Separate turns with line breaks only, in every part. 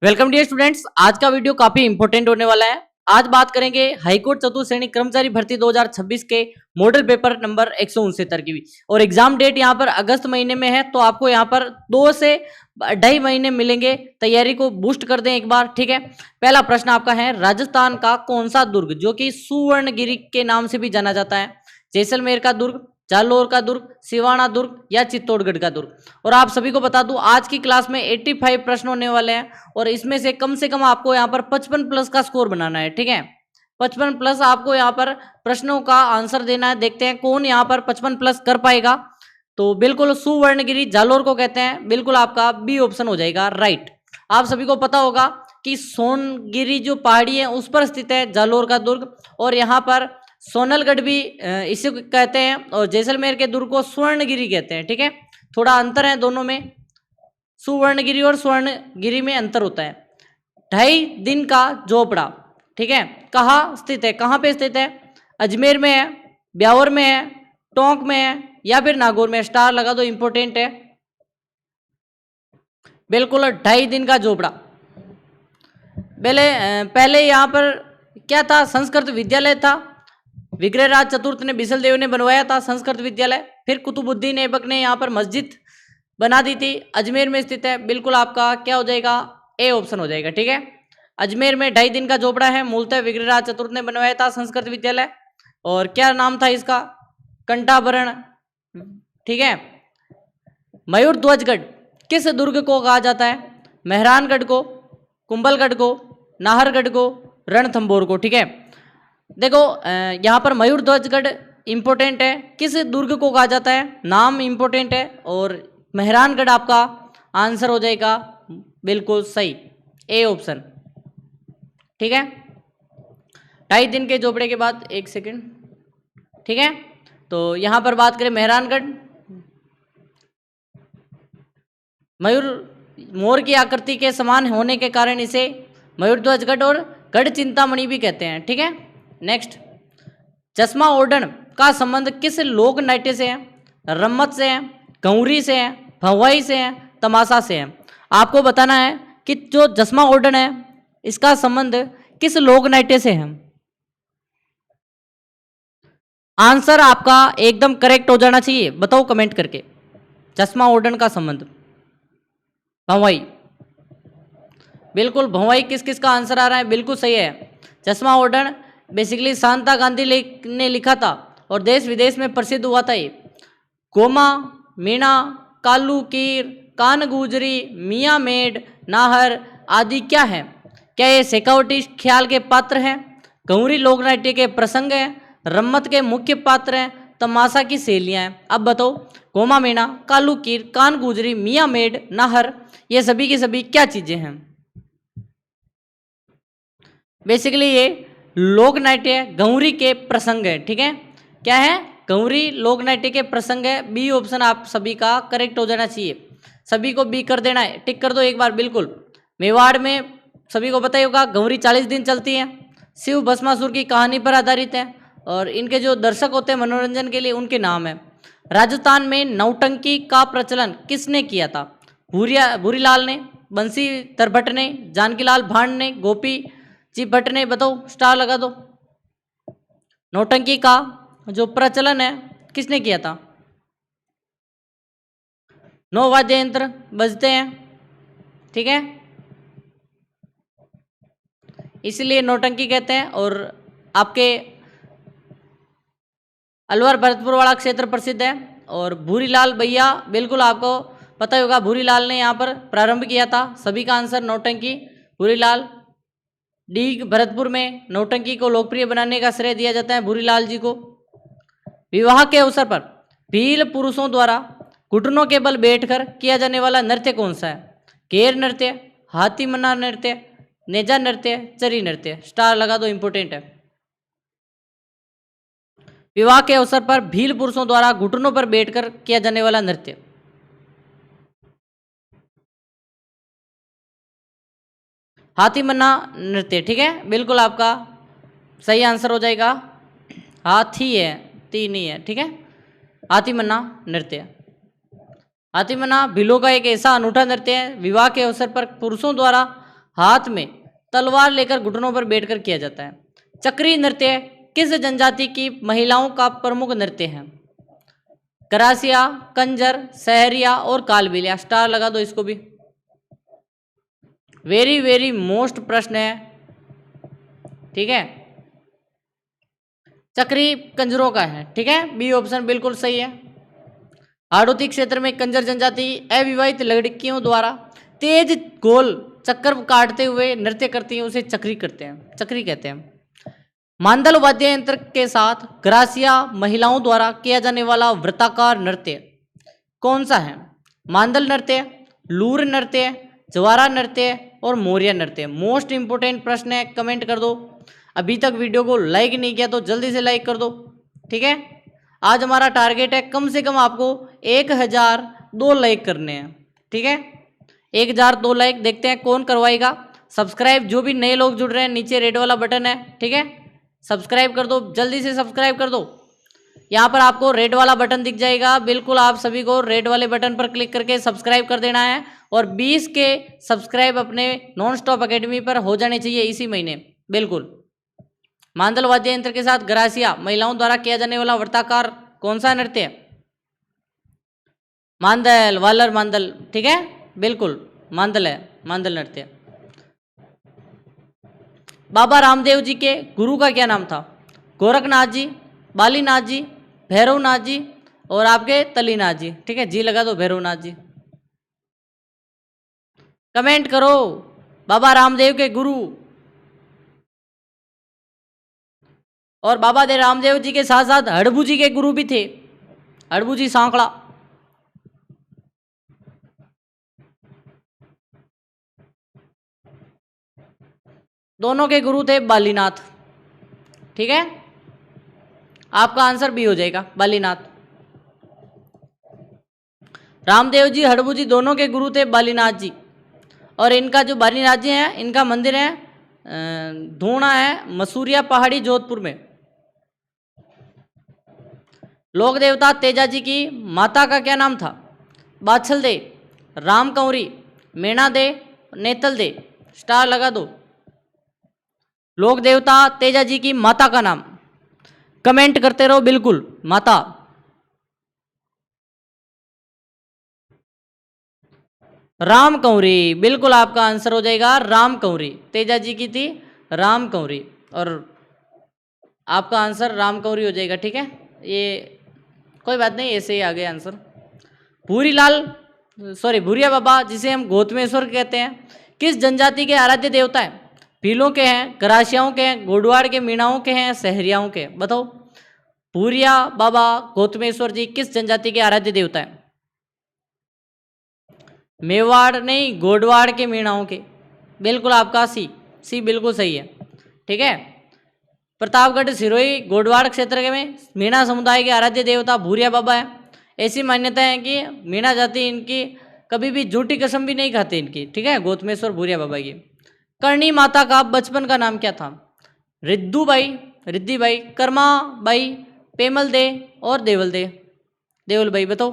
Welcome dear students. आज का video काफी इंपॉर्टेंट होने वाला है। आज बात करेंगे हाईकोर्ट चतुर्थ श्रेणी कर्मचारी भर्ती 2026 के मॉडल पेपर नंबर 169 की भी। और एग्जाम डेट यहाँ पर अगस्त महीने में है, तो आपको यहाँ पर 2 से 2.5 महीने मिलेंगे। तैयारी को बूस्ट कर दें एक बार, ठीक है। पहला प्रश्न आपका है, राजस्थान का कौन सा दुर्ग जो कि सुवर्णगिरी के नाम से भी जाना जाता है? जैसलमेर का दुर्ग, जालोर का दुर्ग, सिवाना दुर्ग या चित्तौड़गढ़ का दुर्ग? और आप सभी को बता दूं, आज की क्लास में 85 प्रश्न होने वाले हैं और इसमें से कम आपको यहाँ पर 55 प्लस का स्कोर बनाना है, ठीक है। 55 प्लस आपको यहाँ पर प्रश्नों का आंसर देना है। देखते हैं कौन यहाँ पर 55 प्लस कर पाएगा। तो बिल्कुल सुवर्णगिरी जालोर को कहते हैं, बिल्कुल आपका बी ऑप्शन हो जाएगा राइट। आप सभी को पता होगा कि सोनगिरी जो पहाड़ी है उस पर स्थित है जालोर का दुर्ग, और यहाँ पर सोनलगढ़ भी इसे कहते हैं, और जैसलमेर के दुर्ग को स्वर्णगिरी कहते हैं, ठीक है। थोड़ा अंतर है दोनों में, सुवर्णगिरी और स्वर्णगिरी में अंतर होता है। 2.5 दिन का झोपड़ा, ठीक है, कहाँ स्थित है, कहाँ पे स्थित है? अजमेर में है, ब्यावर में है, टोंक में है या फिर नागौर में? स्टार लगा दो, इंपॉर्टेंट है। बिल्कुल 2.5 दिन का झोपड़ा। पहले यहाँ पर क्या था? संस्कृत विद्यालय था। विग्रहराज चतुर्थ ने बिसलदेव ने बनवाया था संस्कृत विद्यालय। फिर कुतुबुद्दीन ऐबक ने यहाँ पर मस्जिद बना दी थी। अजमेर में स्थित है, बिल्कुल आपका क्या हो जाएगा? ए ऑप्शन हो जाएगा, ठीक है। अजमेर में 2.5 दिन का झोपड़ा है, मूलतः विग्रहराज चतुर्थ ने बनवाया था संस्कृत विद्यालय। और क्या नाम था इसका? कंठाभरण, ठीक है। मयूर ध्वजगढ़ किस दुर्ग को कहा जाता है? मेहरानगढ़ को, कुंभलगढ़ को, नाहरगढ़ को, रणथंभौर को, ठीक है। देखो यहाँ पर मयूर ध्वजगढ़ इंपॉर्टेंट है, किस दुर्ग को कहा जाता है? नाम इंपॉर्टेंट है। और मेहरानगढ़ आपका आंसर हो जाएगा बिल्कुल सही, ए ऑप्शन, ठीक है। 2.5 दिन के झोपड़े के बाद, एक सेकंड, ठीक है। तो यहाँ पर बात करें मेहरानगढ़, मयूर मोर की आकृति के समान होने के कारण इसे मयूर ध्वजगढ़ और गढ़ चिंतामणि भी कहते हैं, ठीक है। नेक्स्ट, चश्मा ओढ़न का संबंध किस लोक नाट्य से है? रम्मत से है, गौरी से है, भवाई से है, तमाशा से है? आपको बताना है कि जो चश्मा ओढ़न है इसका संबंध किस लोक नाट्य से है। आंसर आपका एकदम करेक्ट हो जाना चाहिए, बताओ कमेंट करके। चश्मा ओढ़न का संबंध भवाई, बिल्कुल भवाई। किस किस का आंसर आ रहा है? बिल्कुल सही है। चश्मा ओढ़न बेसिकली शांता गांधी ने लिखा था और देश विदेश में प्रसिद्ध हुआ था ये। गोमा, मीणा, कालू कीर, कान गुजरी, मियाँ मेड, नाहर आदि क्या है? क्या ये शेखावटी ख्याल के पात्र हैं, गौरी लोकनाट्य के प्रसंग हैं, रम्मत के मुख्य पात्र हैं, तमाशा की शैलियाँ हैं? अब बताओ, गोमा, मीणा, कालू कीर, कान गुजरी, मियाँ मेड, नाहर, ये सभी की सभी क्या चीजें हैं? बेसिकली ये लोक नाट्य गौरी के प्रसंग है, ठीक है। क्या है? गौरी लोक नाट्य के प्रसंग है। बी ऑप्शन आप सभी का करेक्ट हो जाना चाहिए। सभी को बी कर देना है, टिक कर दो एक बार। बिल्कुल मेवाड़ में सभी को पता ही होगा गौरी 40 दिन चलती है, शिव भस्मासुर की कहानी पर आधारित है, और इनके जो दर्शक होते हैं मनोरंजन के लिए उनके नाम है। राजस्थान में नौटंकी का प्रचलन किसने किया था? भूरीलाल ने, बंसी तरभट्ट ने, जानकीलाल भांड ने, गोपी जी भट्ट ने? बताओ, स्टार लगा दो। नौटंकी का जो प्रचलन है किसने किया था? 9 वाद्य यंत्र बजते हैं, ठीक है, इसलिए नौटंकी कहते हैं। और आपके अलवर भरतपुर वाला क्षेत्र प्रसिद्ध है। और भूरीलाल भैया, बिल्कुल आपको पता ही होगा, भूरीलाल ने यहाँ पर प्रारंभ किया था। सभी का आंसर नौटंकी, भूरीलाल। डी भरतपुर में नौटंकी को लोकप्रिय बनाने का श्रेय दिया जाता है भूरीलाल जी को। विवाह के अवसर पर भील पुरुषों द्वारा घुटनों के बल बैठकर किया जाने वाला नृत्य कौन सा है? घेर नृत्य, हाथी मन्ना नृत्य, नेजा नृत्य, चरी नृत्य? स्टार लगा दो, इंपोर्टेंट है। विवाह के अवसर पर भील पुरुषों द्वारा घुटनों पर बैठकर किया जाने वाला नृत्य, हाथी मन्ना नृत्य, ठीक है, बिल्कुल आपका सही आंसर हो जाएगा। हाथी है, तीन ही है, ठीक है। हाथी मन्ना नृत्य, हाथी मन्ना भीलों का एक ऐसा अनूठा नृत्य है, विवाह के अवसर पर पुरुषों द्वारा हाथ में तलवार लेकर घुटनों पर बैठकर किया जाता है। चक्री नृत्य किस जनजाति की महिलाओं का प्रमुख नृत्य है? करासिया, कंजर, सहरिया और कालबेलिया। स्टार लगा दो इसको भी। वेरी वेरी मोस्ट प्रश्न है, ठीक है। चक्री कंजरों का है, ठीक है। बी ऑप्शन बिल्कुल सही है। हाड़ौती क्षेत्र में कंजर जनजाति अविवाहित लड़कियों द्वारा तेज गोल चक्कर काटते हुए नृत्य करती हैं, उसे चक्री करते हैं, चक्री कहते हैं। मांदल वाद्य यंत्र के साथ ग्रासिया महिलाओं द्वारा किया जाने वाला वृत्ताकार नृत्य कौन सा है? मांदल नृत्य, लूर नृत्य, जवारा नृत्य और मोरिया नृत्य। मोस्ट इंपोर्टेंट प्रश्न है, कमेंट कर दो। अभी तक वीडियो को लाइक नहीं किया तो जल्दी से लाइक कर दो, ठीक है। आज हमारा टारगेट है कम से कम आपको 1002 लाइक करने हैं, ठीक है। 1002 लाइक, देखते हैं कौन करवाएगा। सब्सक्राइब जो भी नए लोग जुड़ रहे हैं, नीचे रेड वाला बटन है, ठीक है, सब्सक्राइब कर दो, जल्दी से सब्सक्राइब कर दो। यहाँ पर आपको रेड वाला बटन दिख जाएगा, बिल्कुल आप सभी को रेड वाले बटन पर क्लिक करके सब्सक्राइब कर देना है। और 20 के सब्सक्राइब अपने नॉन स्टॉप अकेडमी पर हो जाने चाहिए इसी महीने, बिल्कुल। मांदल वाद्य यंत्र के साथ ग्रासिया महिलाओं द्वारा किया जाने वाला वृत्ताकार कौन सा नृत्य है? मांदल, वालर मांदल, ठीक है, बिल्कुल मांदल है, मांदल नृत्य। बाबा रामदेव जी के गुरु का क्या नाम था? गोरखनाथ जी, बालीनाथ जी, भैरवनाथ जी और आपके तलीनाथ जी, ठीक है। जी लगा दो, भैरवनाथ जी। कमेंट करो, बाबा रामदेव के गुरु। और बाबा दे रामदेव जी के साथ साथ हड़बू जी के गुरु भी थे, हड़बू जी सांकड़ा। दोनों के गुरु थे बालीनाथ, ठीक है। आपका आंसर बी हो जाएगा, बालीनाथ। रामदेव जी, हड़बू जी दोनों के गुरु थे बालीनाथ जी। और इनका जो बालीनाथ जी हैं, इनका मंदिर है धूणा है, मसूरिया पहाड़ी, जोधपुर में। लोक देवता तेजा जी की माता का क्या नाम था? बाछल दे, राम कंवरी, मेणा दे, नेतल दे। स्टार लगा दो। लोक देवता तेजा जी की माता का नाम, कमेंट करते रहो, बिल्कुल माता। राम कंवरी, बिल्कुल आपका आंसर हो जाएगा राम कंवरी। तेजा जी की थी राम कंवरी और आपका आंसर राम कंवरी हो जाएगा, ठीक है। ये कोई बात नहीं, ऐसे ही आ गया आंसर। भूरीलाल, सॉरी भूरिया बाबा, जिसे हम गौतमेश्वर कहते हैं, किस जनजाति के आराध्य देवता हैं? भीलों के हैं, गरासियाओं के हैं, गोडवाड़ के, मीणाओं के हैं, सहरियाओं के? बताओ। भूरिया बाबा गौतमेश्वर जी किस जनजाति के आराध्य देवता हैं? मेवाड़ नहीं, गोडवाड़ के, मीणाओं के। बिल्कुल आपका सी, सी बिल्कुल सही है, ठीक है। प्रतापगढ़ सिरोही गोडवाड़ क्षेत्र के में मीणा समुदाय के आराध्य देवता भूरिया बाबा है। ऐसी मान्यता है कि मीणा जाति इनकी कभी भी झूठी कसम भी नहीं खाते इनकी, ठीक है, गौतमेश्वर भूरिया बाबा की। करणी माता का बचपन का नाम क्या था? रिद्दू बाई, रिद्दी बाई, कर्मा बाई, पेमल दे और देवल दे। देवल बाई, बताओ।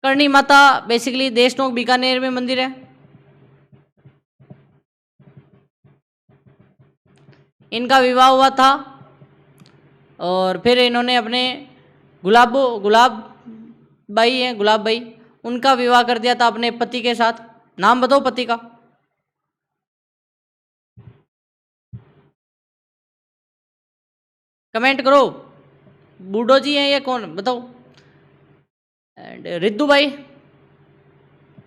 करणी माता बेसिकली देशनोक बीकानेर में मंदिर है। इनका विवाह हुआ था और फिर इन्होंने अपने गुलाब बाई हैं, गुलाब बाई, उनका विवाह कर दिया था अपने पति के साथ। नाम बताओ पति का। कमेंट करो, बूढ़ो जी हैं या कौन, बताओ। एंड रिद्दू बाई,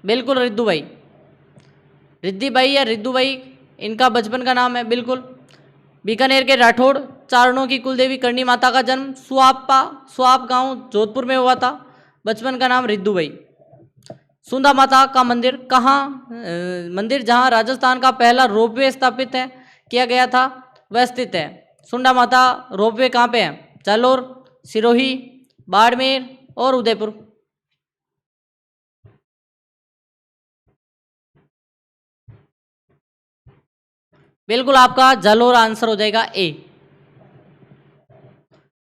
बिल्कुल रिद्दू बाई, रिद्दी बाई या रिद्दू बाई इनका बचपन का नाम है, बिल्कुल। बीकानेर के राठौड़ चारणों की कुलदेवी करणी माता का जन्म स्वाप गांव जोधपुर में हुआ था। बचपन का नाम रिद्दू बाई। सुंदा माता का मंदिर कहाँ, मंदिर जहाँ राजस्थान का पहला रोपवे स्थापित है किया गया था, वह स्थित है। सुंडा माता रोपवे कहाँ पे है? जालोर, सिरोही, बाड़मेर और उदयपुर। बिल्कुल आपका जालोर आंसर हो जाएगा ए।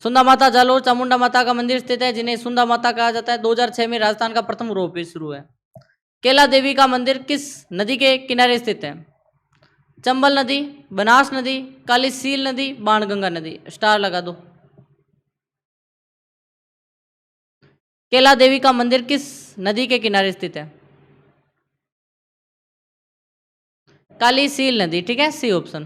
सुंदा माता जालोर चामुंडा माता का मंदिर स्थित है, जिन्हें सुंदा माता कहा जाता है। 2006 में राजस्थान का प्रथम रोपवे शुरू है, केला देवी का मंदिर किस नदी के किनारे स्थित है? चंबल नदी, बनास नदी, काली सील नदी, बाणगंगा नदी। स्टार लगा दो। केला देवी का मंदिर किस नदी के किनारे स्थित है? काली सील नदी, ठीक है, सी ऑप्शन।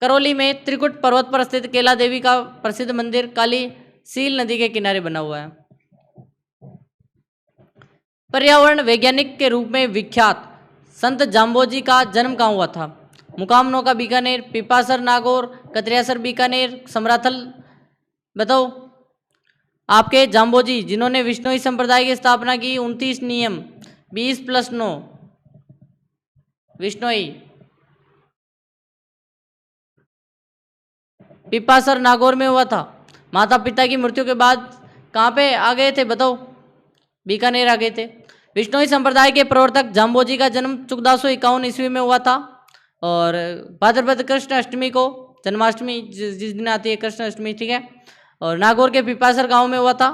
करौली में त्रिकुट पर्वत पर स्थित केला देवी का प्रसिद्ध मंदिर काली सील नदी के किनारे बना हुआ है। पर्यावरण वैज्ञानिक के रूप में विख्यात संत जाम्बोजी का जन्म कहाँ हुआ था? मुकामनों का बीकानेर, पिपासर नागौर, कतरियासर बीकानेर, समराथल। बताओ। आपके जाम्बोजी जिन्होंने विष्णुई संप्रदाय की स्थापना की, 29 नियम, 20+9, विष्णुई। पिपासर नागौर में हुआ था। माता पिता की मृत्यु के बाद कहाँ पे आ गए थे? बताओ। बीकानेर आ गए थे। विष्णुई संप्रदाय के प्रवर्तक जाम्बोजी का जन्म 1451 ईस्वी में हुआ था और भाद्रपद कृष्ण अष्टमी को, जन्माष्टमी जिस दिन आती है कृष्ण अष्टमी, ठीक है। और नागौर के पिपासर गांव में हुआ था।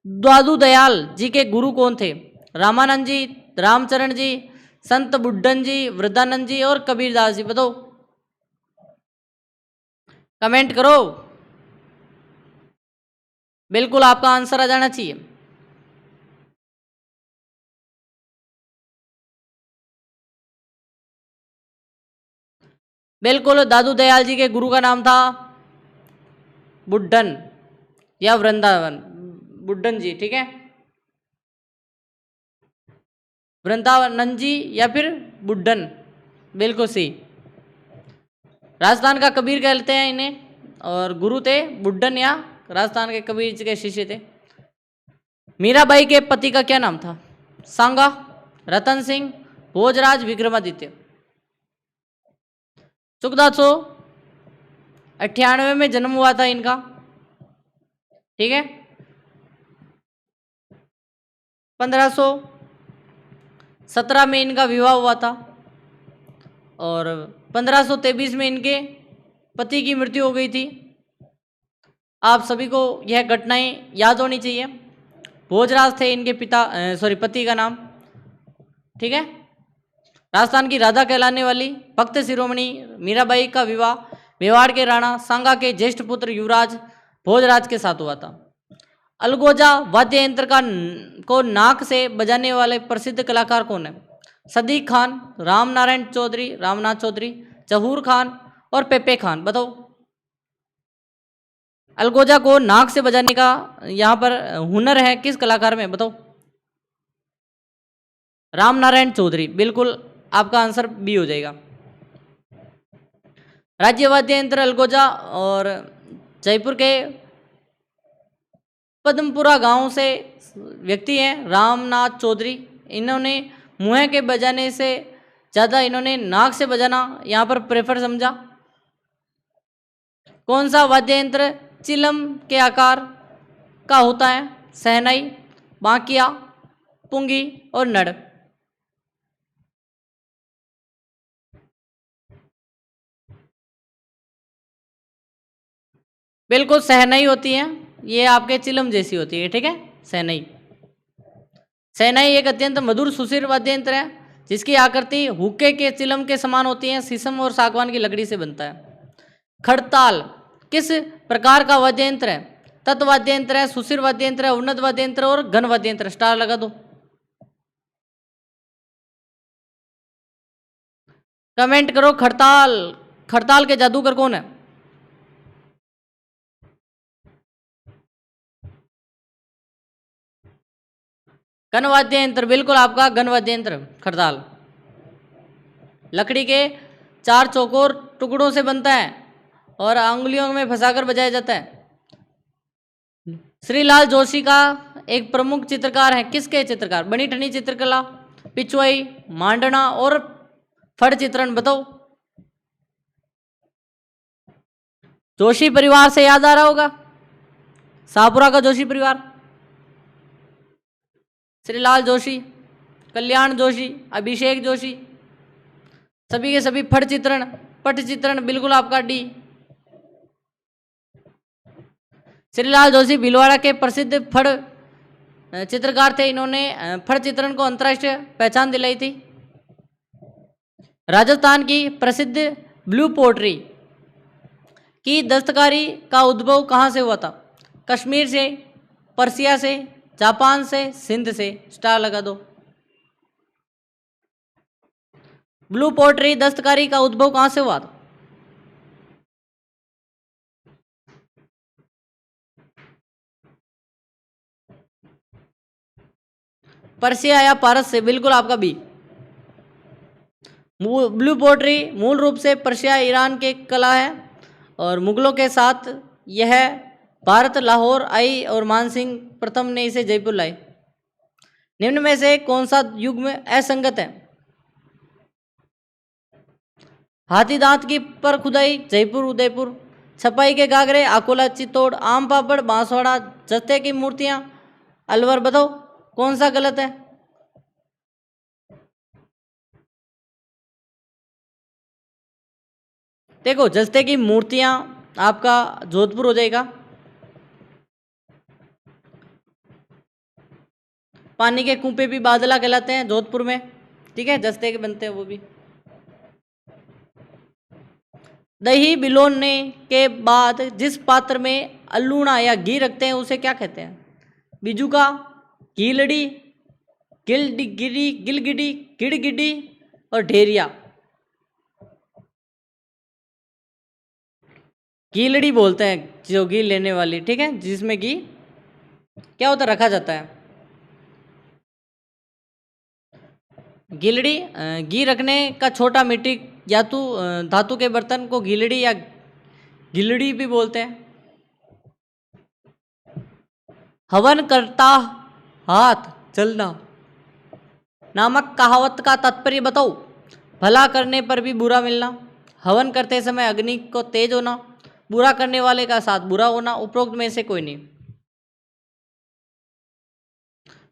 दादू दयाल जी के गुरु कौन थे? रामानंद जी, रामचरण जी, संत बुड्ढन जी, वृद्धानंद जी और कबीरदास जी। बताओ, कमेंट करो। बिल्कुल आपका आंसर आ जाना चाहिए। बिल्कुल, दादू दयाल जी के गुरु का नाम था बुड्ढन या वृंदावन, बुड्ढन जी, ठीक है। वृंदावन जी या फिर बुड्ढन, बिल्कुल सही। राजस्थान का कबीर कहते हैं इन्हें और गुरु थे बुड्ढन या राजस्थान के कबीर जी के शिष्य थे। मीराबाई के पति का क्या नाम था? सांगा, रतन सिंह, भोजराज, विक्रमादित्य। 1498 में जन्म हुआ था इनका, ठीक है। 1517 में इनका विवाह हुआ था और 1523 में इनके पति की मृत्यु हो गई थी। आप सभी को यह घटनाएं याद होनी चाहिए। भोजराज थे इनके पति का नाम, ठीक है। राजस्थान की राधा कहलाने वाली भक्त शिरोमणि मीराबाई का विवाह मेवाड़ के राणा सांगा के ज्येष्ठ पुत्र युवराज भोजराज के साथ हुआ था। अलगोजा वाद्य यंत्र को नाक से बजाने वाले प्रसिद्ध कलाकार कौन है? सदीक खान, रामनारायण चौधरी, रामनाथ चौधरी, जहूर खान और पेपे खान। बताओ, अलगोजा को नाक से बजाने का यहाँ पर हुनर है किस कलाकार में? बताओ। रामनारायण चौधरी, बिल्कुल आपका आंसर बी हो जाएगा। राज्य वाद्य यंत्र अलगोजा और जयपुर के पद्मपुरा गांव से व्यक्ति हैं रामनाथ चौधरी। इन्होंने मुँह के बजाने से ज़्यादा इन्होंने नाक से बजाना यहाँ पर प्रेफर समझा। कौन सा वाद्य यंत्र चिलम के आकार का होता है? सहनाई, बांकिया, पुंगी और नड़। बिल्कुल सहनाई होती है, ये आपके चिलम जैसी होती है, ठीक है, सहनाई। सहनाई एक अत्यंत मधुर सुशील वाद्य यंत्र है जिसकी आकृति हुक्के के चिलम के समान होती है, शीशम और सागवान की लकड़ी से बनता है। खड़ताल किस प्रकार का वाद्य यंत्र है? तत्व वाद्य यंत्र है, सुशील वाद्य यंत्र है, उन्नत वाद्य यंत्र और घन वाद्य यंत्र। स्टार लगा दो। कमेंट करो। खड़ताल, खड़ताल के जादूगर कौन है? घन वाद्य यंत्र, बिल्कुल आपका घन वाद्य यंत्र खड़ताल। लकड़ी के 4 चौकोर टुकड़ों से बनता है और अंगुलियों में फंसाकर बजाया जाता है। श्रीलाल जोशी का एक प्रमुख चित्रकार है, किसके चित्रकार? बनी ठनी चित्रकला, पिछवाई, मांडना और फड़ चित्रण। बताओ। जोशी परिवार से याद आ रहा होगा, शाहपुरा का जोशी परिवार। श्रीलाल जोशी, कल्याण जोशी, अभिषेक जोशी, सभी के सभी फट चित्रण, पट चित्रण, बिल्कुल आपका डी। श्रीलाल जोशी भीलवाड़ा के प्रसिद्ध फड़ चित्रकार थे, इन्होंने फड़ चित्रण को अंतर्राष्ट्रीय पहचान दिलाई थी। राजस्थान की प्रसिद्ध ब्लू पोट्री की दस्तकारी का उद्भव कहाँ से हुआ था? कश्मीर से, पर्सिया से, जापान से, सिंध से। स्टार लगा दो। ब्लू पोट्री दस्तकारी का उद्भव कहाँ से हुआ था? पर्सिया या पारस से। बिल्कुल आपका बी। ब्लू पोट्री मूल रूप से पर्शिया ईरान के कला है और मुगलों के साथ यह भारत लाहौर आई और मानसिंह प्रथम ने इसे जयपुर लाई। निम्न में से कौन सा युग में असंगत है? हाथी दांत की पर खुदाई जयपुर उदयपुर, छपाई के गागरे अकोला चित्तौड़, आम पापड़ बांसवाड़ा, जस्ते की मूर्तियां अलवर। बताओ कौन सा गलत है? देखो जस्ते की मूर्तियां आपका जोधपुर हो जाएगा। पानी के कुएं भी बादला कहलाते हैं जोधपुर में, ठीक है, जस्ते के बनते हैं वो भी। दही बिलोने के बाद जिस पात्र में अलूणा या घी रखते हैं उसे क्या कहते हैं? बिजुका, कीलड़ी, गिलगिडी, गिड़गिडी और ढेरिया। कीलड़ी बोलते हैं जो घी लेने वाली, ठीक है, जिसमें घी क्या होता रखा जाता है। गिलड़ी घी रखने का छोटा मिट्टी या तो धातु के बर्तन को गिलड़ी या गिलड़ी भी बोलते हैं। हवन करता हाथ जलना नामक कहावत का तात्पर्य बताओ। भला करने पर भी बुरा मिलना, हवन करते समय अग्नि को तेज होना, बुरा करने वाले का साथ बुरा होना। उपरोक्त में से कोई नहीं।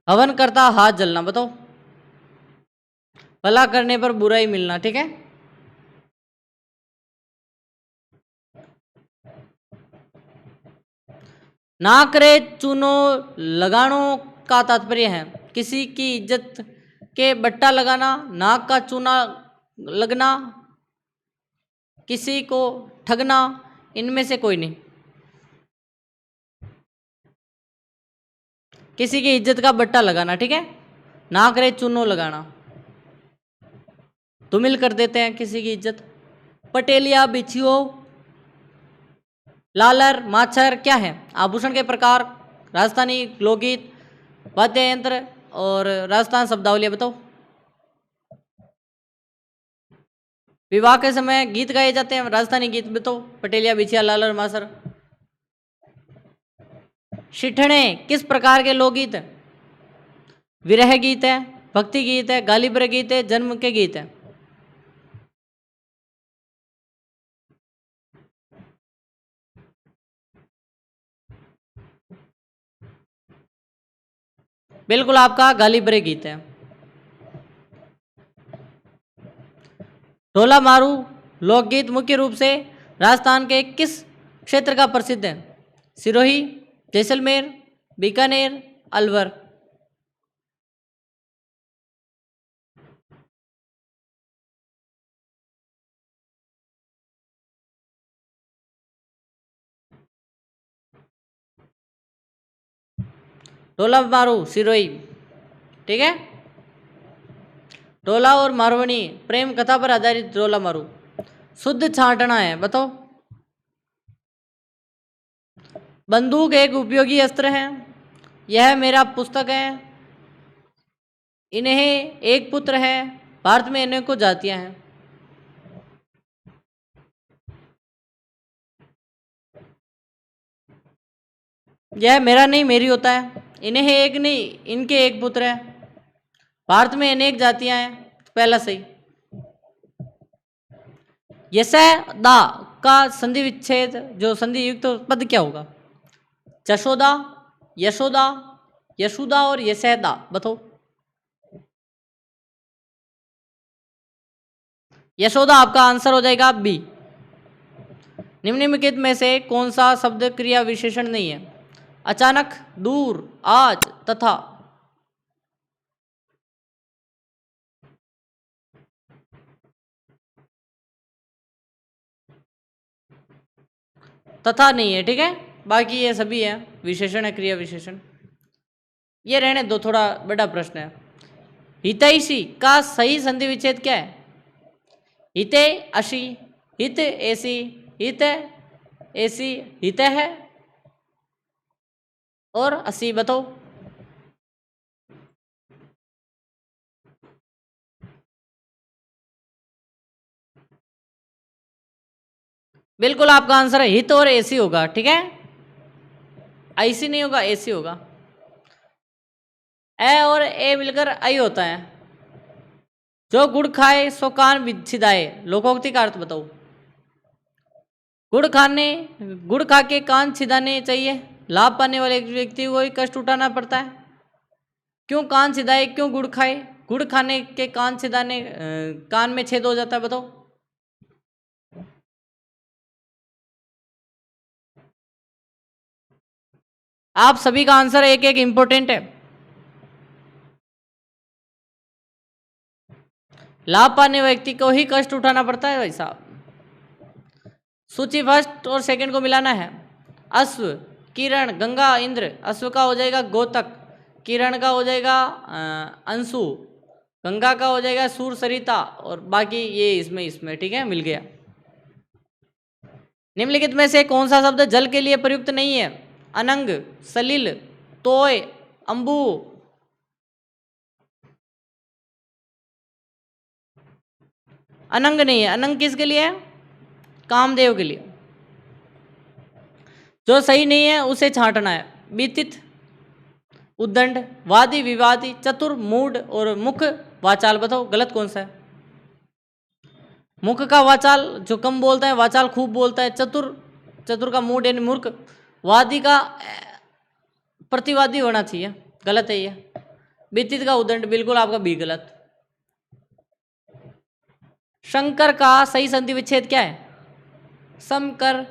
हवन करता हाथ जलना बताओ। भला करने पर बुरा ही मिलना, ठीक है। नाक रे चूनो लगानो का तात्पर्य है किसी की इज्जत के बट्टा लगाना, नाक का चूना लगना, किसी को ठगना। इनमें से कोई नहीं। किसी की इज्जत का बट्टा लगाना, ठीक है। नाक रे चूनो लगाना, धूमिल कर देते हैं किसी की इज्जत। पटेलिया, बिछियो, लालर, माछर क्या है? आभूषण के प्रकार, राजस्थानी लोकगीत, वाद्य यंत्र और राजस्थान शब्दावलियां। बताओ। विवाह के समय गीत गाए जाते हैं राजस्थानी गीत। बताओ। पटेलिया, बिछिया, लालर, माछर। शिठणे किस प्रकार के लोकगीत है? विरह गीत है, भक्ति गीत है, गालीब्र गीत है, जन्म के गीत है। बिल्कुल आपका गालीब्रे गीत है। ढोला मारू लोकगीत मुख्य रूप से राजस्थान के किस क्षेत्र का प्रसिद्ध है? सिरोही, जैसलमेर, बीकानेर, अलवर। ढोला मारू सिरोही, ठीक है। ढोला और मारवणी प्रेम कथा पर आधारित ढोला मारू। शुद्ध छांटना है। बताओ। बंदूक एक उपयोगी अस्त्र है। यह मेरा पुस्तक है। इन्हें एक पुत्र है। भारत में अनेकों जातियां हैं। यह मेरा नहीं मेरी होता है। इन्हें एक नहीं इनके एक पुत्र है। भारत में अनेक जातियां हैं। पहला सही। यशय दा का संधि विच्छेद जो संधि युक्त पद क्या होगा? जशोदा, यशोदा, यशुदा और यशैदा। बताओ। यशोदा आपका आंसर हो जाएगा बी। निम्नलिखित में से कौन सा शब्द क्रिया विशेषण नहीं है? अचानक, दूर, आज, तथा। तथा नहीं है, ठीक है। बाकी ये सभी है, विशेषण है, क्रिया विशेषण। ये रहने दो, थोड़ा बड़ा प्रश्न है। हितैषी का सही संधि विच्छेद क्या है? हिते अशी, हित ऐसी, हित ऐसी, हित है और असी, बताओ। बिल्कुल आपका आंसर है हित और ऐसी होगा, ठीक है। ऐसी नहीं होगा, ऐसी होगा। ए और ए मिलकर आई होता है। जो गुड़ खाए सो कान छिदाए, लोकोक्ति का अर्थ बताओ। गुड़ खा के कान छिदाने चाहिए, लाभ पाने वाले व्यक्ति को ही कष्ट उठाना पड़ता है। क्यों कान छिदाए, क्यों गुड़ खाए? गुड़ खाने के कान छिदाने कान में छेद हो जाता है, बताओ। आप सभी का आंसर एक एक इंपॉर्टेंट है। लाभ पाने व्यक्ति को ही कष्ट उठाना पड़ता है भाई साहब। सूची फर्स्ट और सेकंड को मिलाना है। अश्व, किरण, गंगा, इंद्र। अश्व का हो जाएगा गोतक, किरण का हो जाएगा अंशु, गंगा का हो जाएगा सूर सरिता, और बाकी ये इसमें ठीक है, मिल गया। निम्नलिखित में से कौन सा शब्द जल के लिए प्रयुक्त नहीं है? अनंग, सलिल, तोय, अंबु। अनंग नहीं है। अनंग किसके लिए है? कामदेव के लिए। जो सही नहीं है उसे छांटना है। बीतित, उद्दंड, वादी, विवादी, चतुर, मूड और मुख वाचाल, बताओ गलत कौन सा है? मुख का वाचाल जो कम बोलता है, वाचाल खूब बोलता है। चतुर का मूड यानी मूर्ख। वादी का प्रतिवादी होना चाहिए, गलत है ये। बीतित का उद्दंड, बिल्कुल आपका बी गलत। शंकर का सही संधि विच्छेद क्या है? समकर,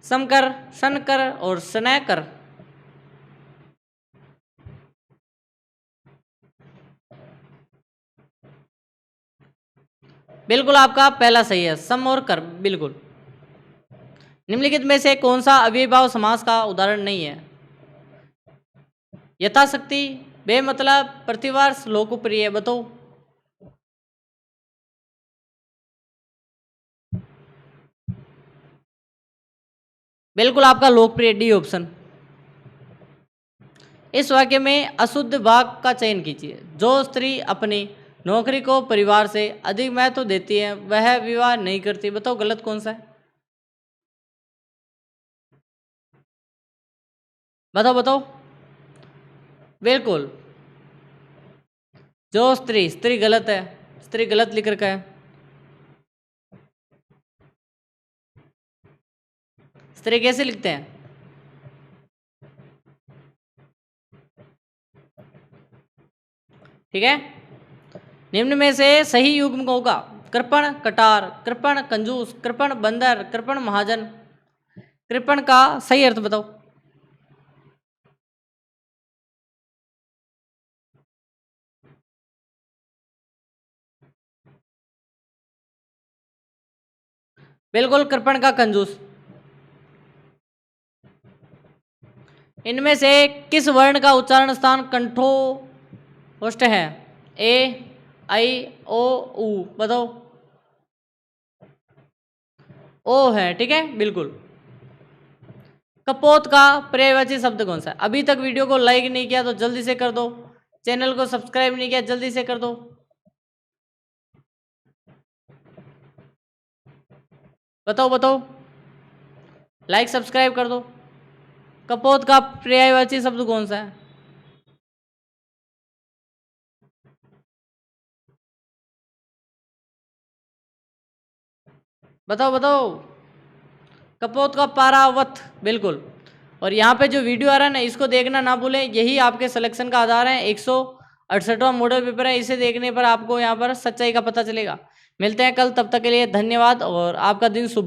समकर, शनकर और स्नैकर। बिल्कुल आपका पहला सही है, सम और कर, बिल्कुल। निम्नलिखित में से कौन सा अव्ययीभाव समास का उदाहरण नहीं है? यथाशक्ति, बेमतलब, प्रतिवर्ष, लोकप्रिय, बताओ। बिल्कुल आपका लोकप्रिय, डी ऑप्शन। इस वाक्य में अशुद्ध भाग का चयन कीजिए। जो स्त्री अपनी नौकरी को परिवार से अधिक महत्व देती है वह विवाह नहीं करती, बताओ गलत कौन सा है? बताओ बताओ। बिल्कुल, जो स्त्री गलत है, स्त्री गलत लिख रखा है। स्त्री कैसे लिखते हैं? ठीक है। निम्न में से सही युग्म होगा कृपण, कटार, कृपण, कंजूस, कृपण, बंदर, कृपण, महाजन। कृपण का सही अर्थ बताओ। बिल्कुल, कृपण का कंजूस। इनमें से किस वर्ण का उच्चारण स्थान कंठोष्ठ है? ए, आई, ओ, उ, बताओ। ओ है, ठीक है, बिल्कुल। कपोत का पर्यायवाची शब्द कौन सा है? अभी तक वीडियो को लाइक नहीं किया तो जल्दी से कर दो। चैनल को सब्सक्राइब नहीं किया, जल्दी से कर दो। बताओ बताओ, लाइक सब्सक्राइब कर दो। कपोत का पर्यायवाची शब्द कौन सा है? बताओ बताओ। कपोत का पारावत, बिल्कुल। और यहाँ पे जो वीडियो आ रहा है ना, इसको देखना ना भूलें, यही आपके सिलेक्शन का आधार है। 168वां मॉडल पेपर है, इसे देखने पर आपको यहाँ पर सच्चाई का पता चलेगा। मिलते हैं कल, तब तक के लिए धन्यवाद और आपका दिन शुभ हो।